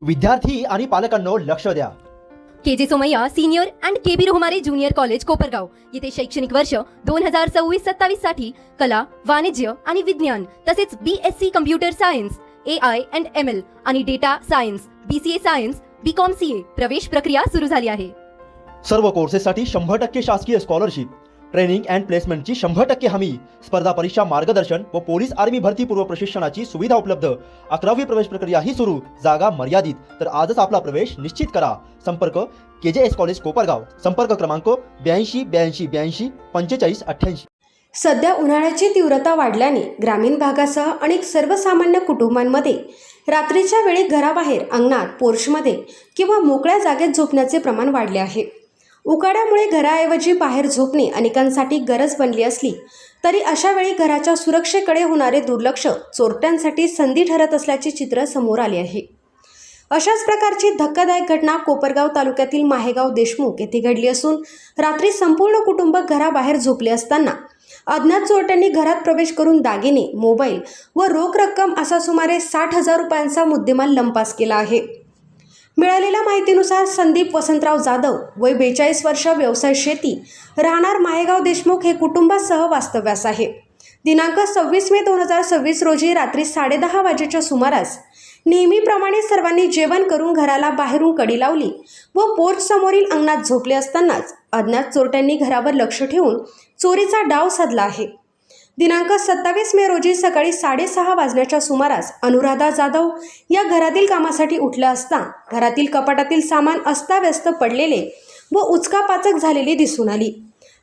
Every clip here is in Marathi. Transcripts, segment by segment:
विद्यार्थी आणि पालकांनो लक्ष द्या. K B Somaiya senior and K B Rohmare junior college Kopargaon येथे शैक्षणिक वर्ष 2026-27 साठी कला, वाणिज्य आणि विज्ञान तसेच BSc computer science, AI and ML आणि data science, BCA science, BCom CA प्रवेश प्रक्रिया सुरू झाली आहे. सर्व कोर्सेससाठी 100% शासकीय स्कॉलरशिप, ट्रेनिंग अँड प्लेसमेंटची 100% हमी, स्पर्धा परीक्षा मार्गदर्शन व पोलीस आर्मी भरती पूर्व प्रशिक्षणाची सुविधा उपलब्ध. 11वी प्रवेश प्रक्रिया ही सुरू. जागा मर्यादित. तर आजच आपला प्रवेश निश्चित करा. संपर्क KJS कॉलेज कोपरगाव. संपर्क क्रमांक 82 82 82 45 88. सध्या उन्हाळ्याची तीव्रता वाढल्याने ग्रामीण भागासह अनेक सर्वसामान्य कुटुंबांमध्ये रात्रीच्या वेळी घराबाहेर, अंगणात, पोर्चमध्ये किंवा मोकळ्या जागेत झोपण्याचे प्रमाण वाढले आहे. उकाड्यामुळे घराऐवजी बाहेर झोपणे अनेकांसाठी गरज बनली असली तरी अशा वेळी घराच्या सुरक्षेकडे होणारे दुर्लक्ष चोरट्यांसाठी संधी ठरत असल्याचे चित्र समोर आले आहे. अशाच प्रकारची धक्कादायक घटना कोपरगाव तालुक्यातील माहेगाव देशमुख येथे घडली असून रात्री संपूर्ण कुटुंब घराबाहेर झोपले असताना अज्ञात चोरट्यांनी घरात प्रवेश करून दागिने, मोबाईल व रोख रक्कम असा सुमारे 60,000 रुपयांचा मुद्देमाल लंपास केला आहे. मिळालेल्या माहितीनुसार संदीप वसंतराव जाधव, वय 42 वर्ष, व्यवसाय शेती, राहणार माहेगाव देशमुख हे कुटुंबासह वास्तव्यास आहे. दिनांक 26 मे 2026 रोजी रात्री 10:30 वाजेच्या सुमारास नेहमीप्रमाणे सर्वांनी जेवण करून घराला बाहेरून कडी लावली व पोर्च समोरील अंगणात झोपले असतानाच अज्ञात चोरट्यांनी घरावर लक्ष ठेवून चोरीचा डाव साधला आहे. दिनांक 27 मे रोजी सकाळी 6:30 वाजण्याच्या सुमारास अनुराधा जाधव या घरातील कामासाठी उठल्या असता घरातील कपाटातील सामान अस्ताव्यस्त पडलेले व उचकापाचक झालेली दिसून आली.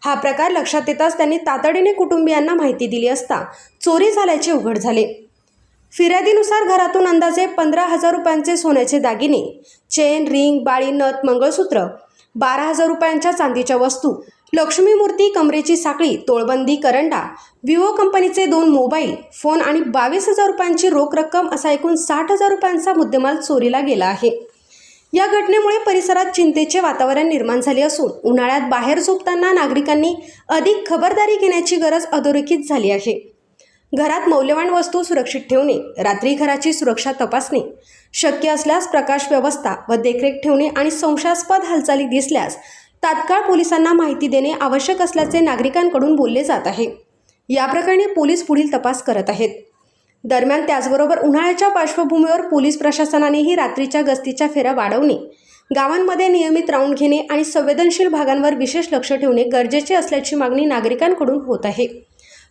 हा प्रकार लक्षात येताच त्यांनी तातडीने कुटुंबियांना माहिती दिली असता चोरी झाल्याचे उघड झाले. फिर्यादीनुसार घरातून अंदाजे 15,000 रुपयांचे सोन्याचे दागिने, चेन, रिंग, बाळी, नथ, मंगळसूत्र, 12,000 रुपयांच्या चांदीच्या वस्तू, लक्ष्मी मूर्ती, कमरेची साखळी, तोळबंदी, करंडा, विवो कंपनीचे 2 मोबाईल फोन आणि 22,000 रुपयांची रोख रक्कम असा एकूण 60,000 रुपयांचा मुद्देमाल चोरीला गेला आहे. या घटनेमुळे परिसरात चिंतेचे वातावरण निर्माण झाले असून उन्हाळ्यात बाहेर झोपताना नागरिकांनी अधिक खबरदारी घेण्याची गरज अधोरेखित झाली आहे. घरात मौल्यवान वस्तू सुरक्षित ठेवणे, रात्री घराची सुरक्षा तपासणे, शक्य असल्यास प्रकाश व्यवस्था व देखरेख ठेवणे आणि संशयास्पद हालचाली दिसल्यास तात्काळ पोलिसांना माहिती देणे आवश्यक असल्याचे नागरिकांकडून बोलले जात आहे. या प्रकरणी पोलीस पुढील तपास करत आहेत. दरम्यान त्याचबरोबर उन्हाळ्याच्या पार्श्वभूमीवर पोलीस प्रशासनानेही रात्रीच्या गस्तीच्या फेऱ्या वाढवणे, गावांमध्ये नियमित राऊंड घेणे आणि संवेदनशील भागांवर विशेष लक्ष ठेवणे गरजेचे असल्याची मागणी नागरिकांकडून होत आहे.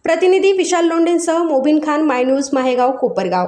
प्रतिनिधी विशाल लोंढेंसह मोबिन खान, माय न्यूज, माहेगाव, कोपरगाव.